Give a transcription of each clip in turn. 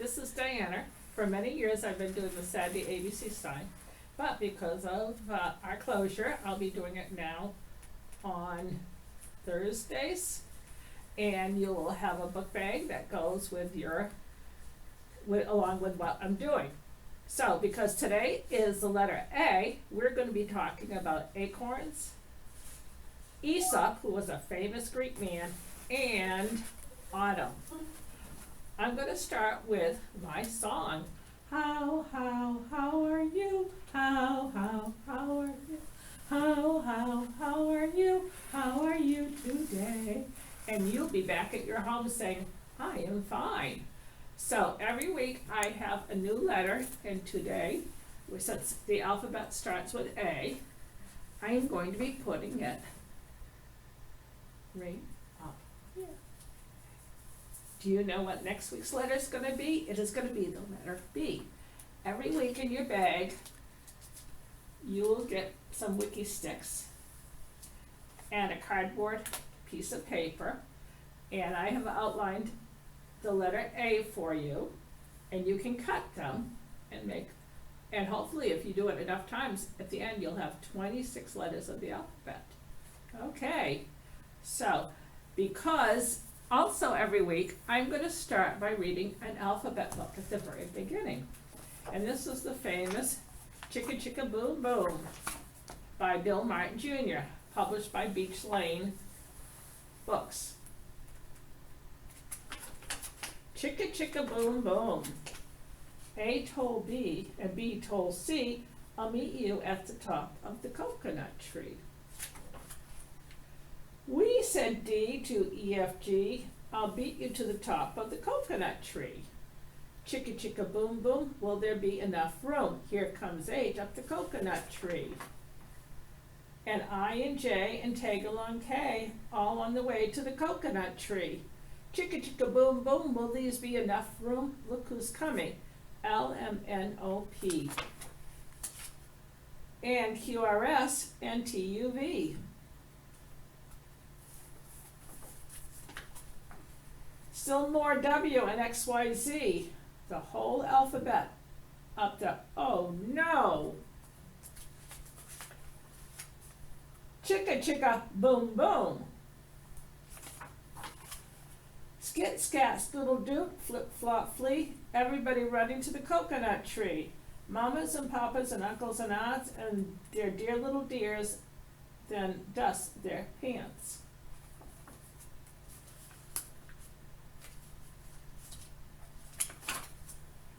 This is Diana. For many years I've been doing the Saturday ABC sign, but because of our closure, I'll be doing it now on Thursdays. And you will have a book bag that goes with along with what I'm doing. So, because today is the letter A, we're going to be talking about acorns, Aesop, who was a famous Greek man, and autumn. I'm going to start with my song. How are you? How are you? How are you? How are you today? And you'll be back at your home saying, I am fine. So every week I have a new letter, and today, since the alphabet starts with A, I am going to be putting it right up here. Do you know what next week's letter is going to be? It is going to be the letter B. Every week in your bag, you will get some wiki sticks and a cardboard piece of paper, and I have outlined the letter A for you, and you can cut them and hopefully if you do it enough times, at the end you'll have 26 letters of the alphabet. Okay, so because also every week I'm going to start by reading an alphabet book at the very beginning, and this is the famous Chicka Chicka Boom Boom by Bill Martin Jr., published by Beach Lane Books. Chicka chicka boom boom. A told B and B told C, I'll meet you at the top of the coconut tree. We said D to EFG, I'll beat you to the top of the coconut tree. Chicka chicka boom boom, will there be enough room? Here comes H up the coconut tree. And I and J and tag along K, all on the way to the coconut tree. Chicka chicka boom boom, will these be enough room? Look who's coming, LMNOP. And QRS and TUV. Still more W and XYZ. The whole alphabet up to, oh no. Chicka chicka boom boom. Skit scat scoodle doot, flip flop flee, everybody running to the coconut tree. Mamas and papas and uncles and aunts and their dear little dears then dust their pants.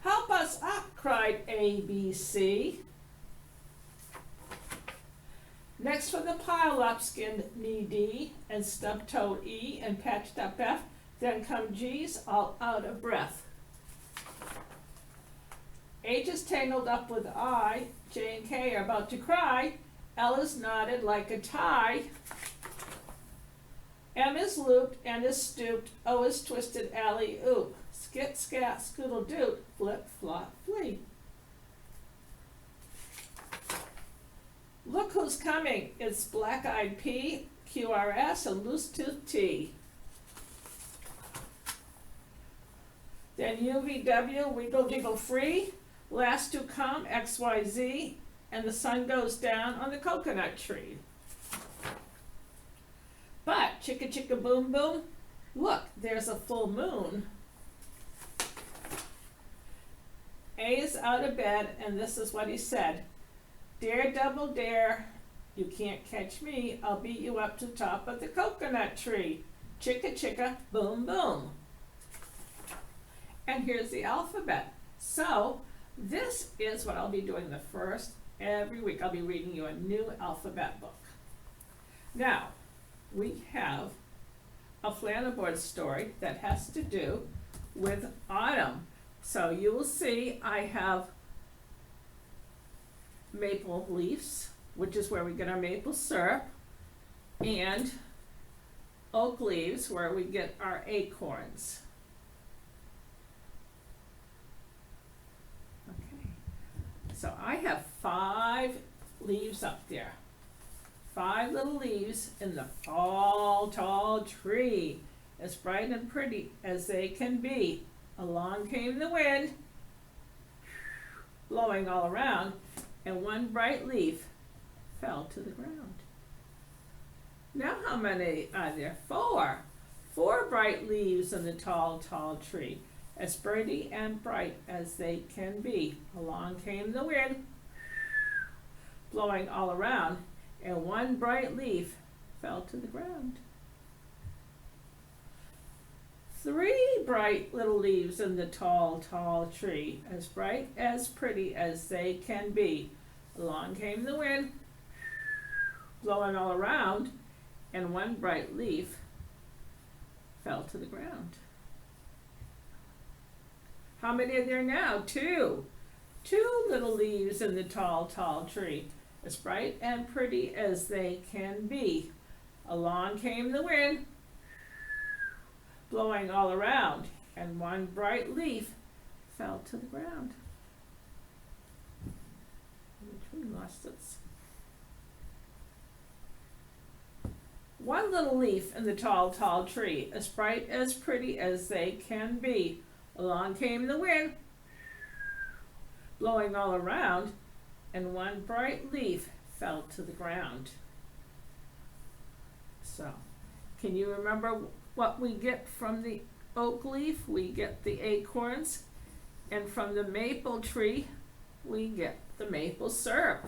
Help us up, cried ABC. Next from the pile up skinned knee D and stub-toed E and patched up F. Then come G's, all out of breath. H is tangled up with I, J and K are about to cry, L is knotted like a tie, M is looped and is stooped, O is twisted alley-oop, skit, scat, scoodle doot, flip, flop, flee. Look who's coming, it's black-eyed P, QRS, and loose-toothed T. Then UVW, wiggle jiggle free, last to come, XYZ, and the sun goes down on the coconut tree. But, chicka chicka boom boom, look, there's a full moon. A is out of bed, and this is what he said. Dare, double dare, you can't catch me, I'll beat you up to the top of the coconut tree. Chicka chicka boom boom. And here's the alphabet. So this is what I'll be doing the first every week. I'll be reading you a new alphabet book. Now, we have a flannel board story that has to do with autumn. So you will see I have maple leaves, which is where we get our maple syrup, and oak leaves, where we get our acorns. So I have 5 leaves up there. 5 little leaves in the tall, tall tree, as bright and pretty as they can be. along came the wind, blowing all around, and one bright leaf fell to the ground. Now how many are there? 4. 4 bright leaves in the tall, tall tree, as pretty and bright as they can be. Along came the wind, blowing all around, and one bright leaf fell to the ground. 3 bright little leaves in the tall, tall tree, as bright, as pretty as they can be. Along came the wind, blowing all around, and one bright leaf fell to the ground. How many are there now? 2. 2 little leaves in the tall, tall tree, as bright and pretty as they can be. Along came the wind, blowing all around, and one bright leaf fell to the ground. We lost it. 1 little leaf in the tall, tall tree, as bright, as pretty as they can be. Along came the wind, blowing all around, and one bright leaf fell to the ground. So, can you remember what we get from the oak leaf? We get the acorns, and from the maple tree, we get the maple syrup.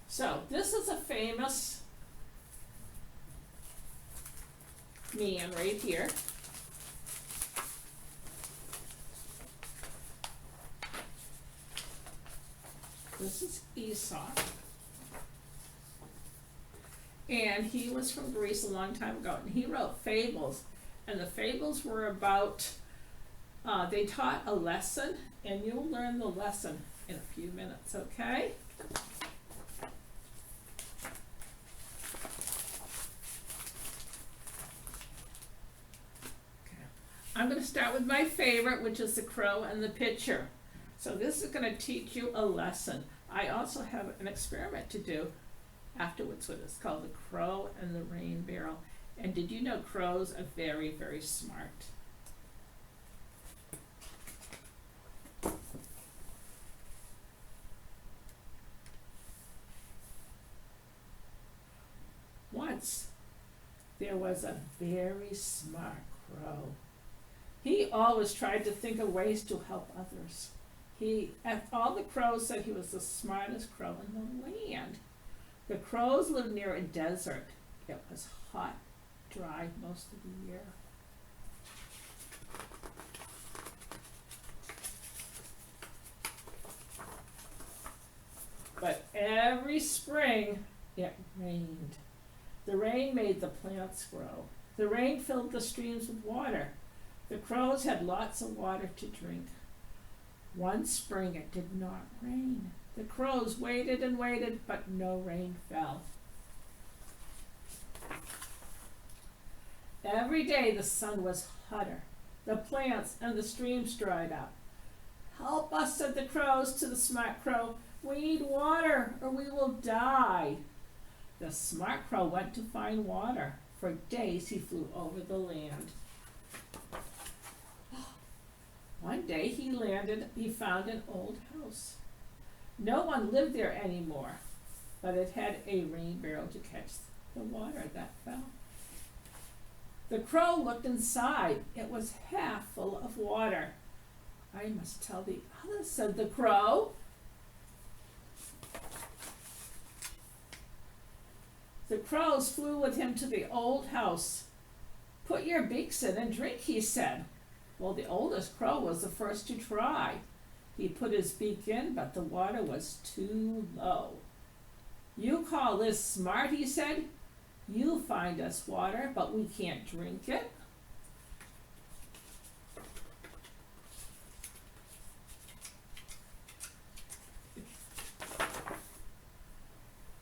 So this is a famous man right here. This is Esau. And he was from Greece a long time ago, and he wrote fables. And the fables were about, they taught a lesson, and you'll learn the lesson in a few minutes, okay? I'm going to start with my favorite, which is the crow and the pitcher. So this is going to teach you a lesson. I also have an experiment to do afterwards with it. It's called the crow and the rain barrel. And did you know crows are very, very smart? Once there was a very smart crow. He always tried to think of ways to help others. All the crows said he was the smartest crow in the land. The crows lived near a desert. It was hot, dry most of the year. But every spring it rained. The rain made the plants grow. The rain filled the streams with water. The crows had lots of water to drink. One spring it did not rain. The crows waited and waited, but no rain fell. Every day the sun was hotter. The plants and the streams dried up. "Help us," said the crows to the smart crow. "We need water or we will die." The smart crow went to find water. For days he flew over the land. One day he found an old house. No one lived there anymore, but it had a rain barrel to catch the water that fell. The crow looked inside. It was half full of water. "I must tell the others," said the crow. The crows flew with him to the old house. "Put your beaks in and drink," he said. Well, the oldest crow was the first to try. He put his beak in, but the water was too low. "You call this smart," he said. "You find us water, but we can't drink it."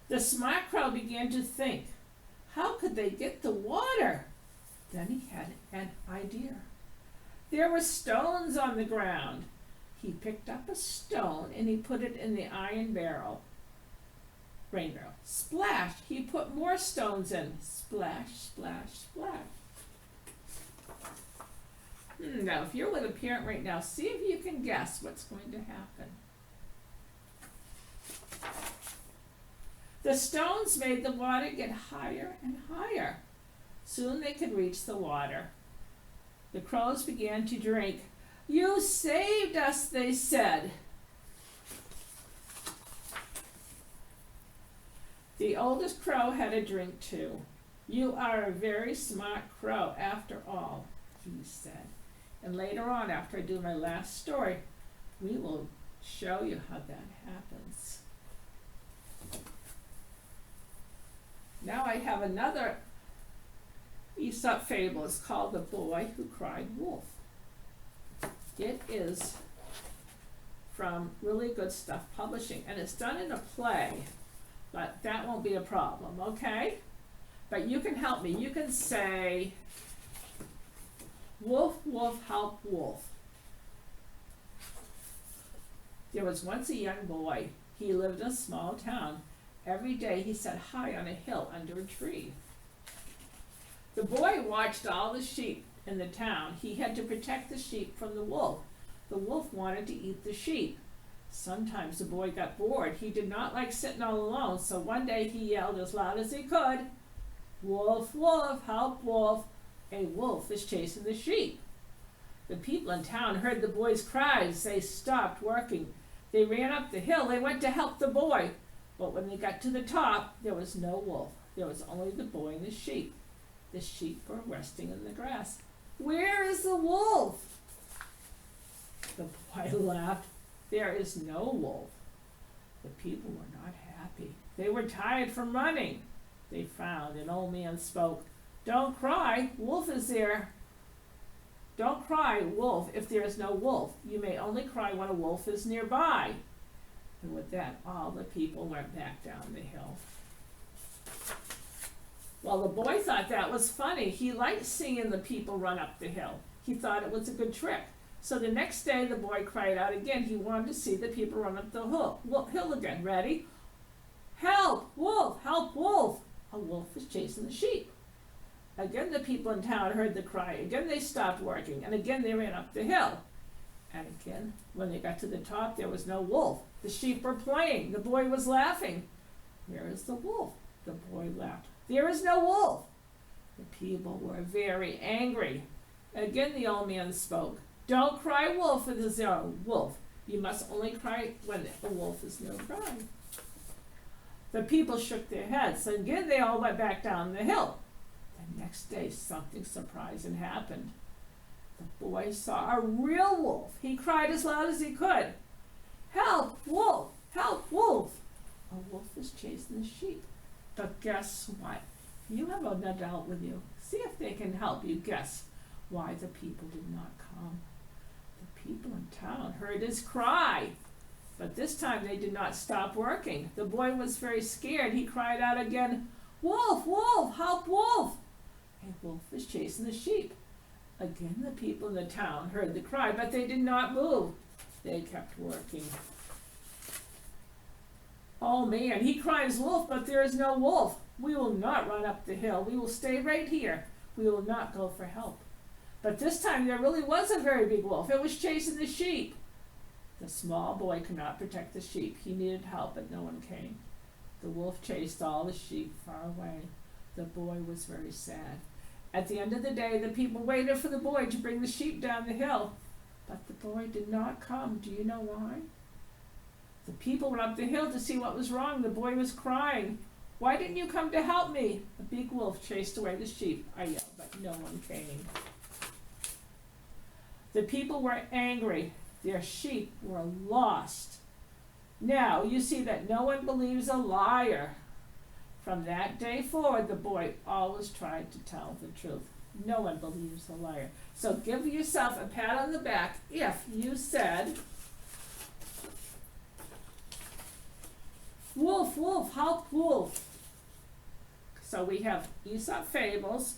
The smart crow began to think, how could they get the water? Then he had an idea. There were stones on the ground. He picked up a stone and he put it in the iron barrel. Rain barrel. Splash! He put more stones in. Splash, splash, splash. Now, if you're with a parent right now, see if you can guess what's going to happen. The stones made the water get higher and higher. Soon they could reach the water. The crows began to drink. You saved us, they said. The oldest crow had a drink too. You are a very smart crow after all, he said. And later on, after I do my last story, we will show you how that happens. Now I have another Aesop fable. It's called The Boy Who Cried Wolf. It is from Really Good Stuff Publishing, and it's done in a play, but that won't be a problem, okay? But you can help me. You can say, wolf, wolf, help wolf. There was once a young boy. He lived in a small town. Every day he sat high on a hill under a tree. The boy watched all the sheep in the town. He had to protect the sheep from the wolf. The wolf wanted to eat the sheep. Sometimes the boy got bored. He did not like sitting all alone, so one day he yelled as loud as he could, wolf, wolf, help wolf. A wolf is chasing the sheep. The people in town heard the boy's cries. They stopped working. They ran up the hill. They went to help the boy. But when they got to the top, there was no wolf. There was only the boy and the sheep. The sheep were resting in the grass. Where is the wolf? The boy laughed. There is no wolf. The people were not happy. They were tired from running. They frowned. An old man spoke. Don't cry, wolf is there. Don't cry, wolf, if there is no wolf. You may only cry when a wolf is nearby. And with that, all the people went back down the hill. Well, the boy thought that was funny. He liked seeing the people run up the hill. He thought it was a good trick. So the next day, the boy cried out again. He wanted to see the people run up the hill again. Ready? Help, wolf, help, wolf. A wolf is chasing the sheep. Again, the people in town heard the cry. Again, they stopped working. And again, they ran up the hill. And again, when they got to the top, there was no wolf. The sheep were playing. The boy was laughing. Where is the wolf? The boy laughed. There is no wolf. The people were very angry. Again, the old man spoke. Don't cry wolf if there's no wolf. You must only cry when the wolf is nearby. The people shook their heads. So again, they all went back down the hill. The next day, something surprising happened. The boy saw a real wolf. He cried as loud as he could. Help, wolf! Help, wolf! A wolf is chasing the sheep. But guess what? You have an adult with you. See if they can help you guess why the people did not come. The people in town heard his cry. But this time they did not stop working. The boy was very scared. He cried out again, wolf, wolf, help, wolf! A wolf is chasing the sheep. Again, the people in the town heard the cry, but they did not move. They kept working. Oh man, he cries wolf, but there is no wolf. We will not run up the hill. We will stay right here. We will not go for help. But this time there really was a very big wolf. It was chasing the sheep. The small boy could not protect the sheep. He needed help, but no one came. The wolf chased all the sheep far away. The boy was very sad. At the end of the day, the people waited for the boy to bring the sheep down the hill. But the boy did not come. Do you know why? The people went up the hill to see what was wrong. The boy was crying. Why didn't you come to help me? A big wolf chased away the sheep. I yelled, but no one came. The people were angry. Their sheep were lost. Now you see that no one believes a liar. From that day forward, the boy always tried to tell the truth. No one believes a liar. So give yourself a pat on the back if you said, wolf, wolf, help, wolf. So we have Aesop fables,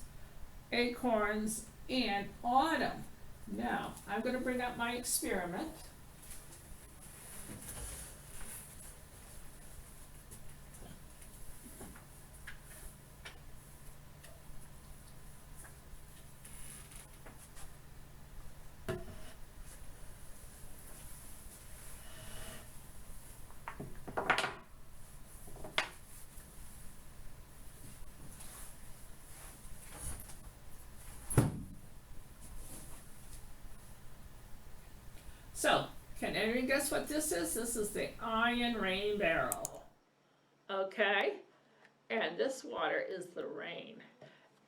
acorns, and autumn. Now, I'm gonna bring up my experiment. So, can anyone guess what this is? This is the iron Rain Barrel. Okay? And this water is the rain.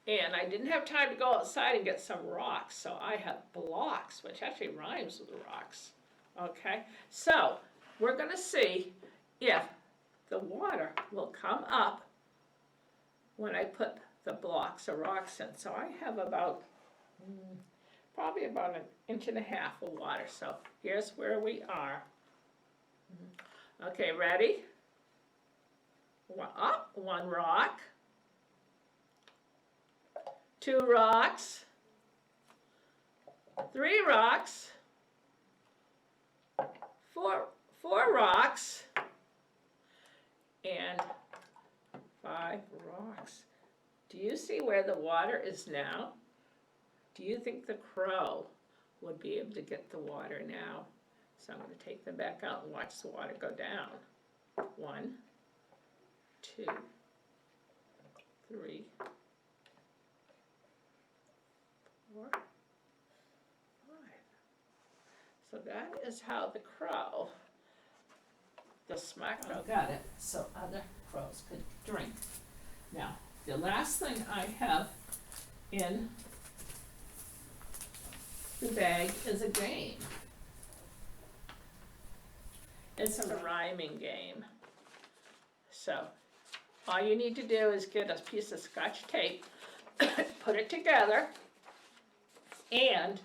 And I didn't have time to go outside and get some rocks, so I have blocks, which actually rhymes with rocks. Okay? So, we're going to see if the water will come up when I put the blocks of rocks in. So I have about probably about 1.5 inches of water. So here's where we are. Okay, ready? One rock, 2 rocks, 3 rocks, 4 rocks, and 5 rocks. Do you see where the water is now? Do you think the crow would be able to get the water now? So I'm going to take them back out and watch the water go down. 1, 2, 3, 4, 5. So that is how the crow, the smart crow, got it, so other crows could drink. Now, the last thing I have in the bag is a game. It's a rhyming game. So all you need to do is get a piece of Scotch tape, put it together, and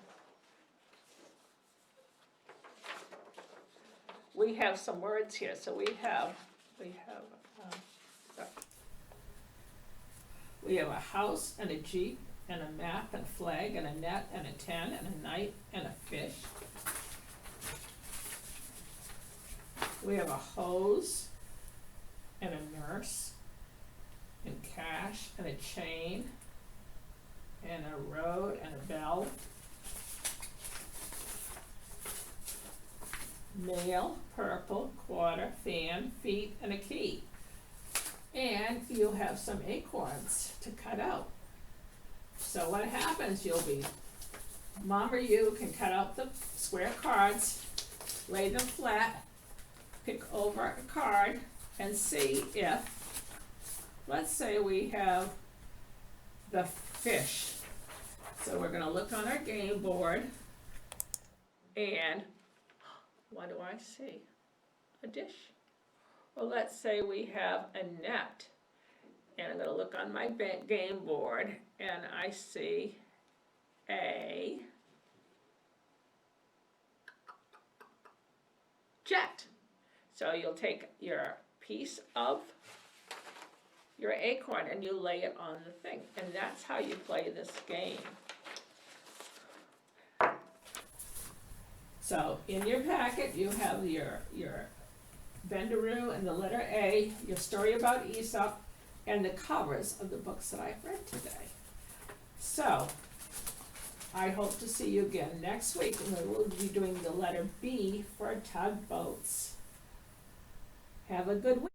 we have some words here. So we have a house and a jeep and a map and flag and a net and a tent and a knight and a fish. We have a hose and a nurse and cash and a chain and a road and a bell. Mail, purple, quarter, fan, feet, and a key. And you have some acorns to cut out. So what happens, Mom or you can cut out the square cards, lay them flat, pick over a card, and see if, let's say we have the fish. So we're going to look on our game board, and what do I see? A dish. Well, let's say we have a net, and I'm going to look on my game board, and I see a jet. So you'll take your piece of your acorn and you lay it on the thing, and that's how you play this game. So in your packet you have your Bendaroo and the letter A, your story about Aesop, and the covers of the books that I've read today. So I hope to see you again next week, and we will be doing the letter B for tugboats. Have a good week.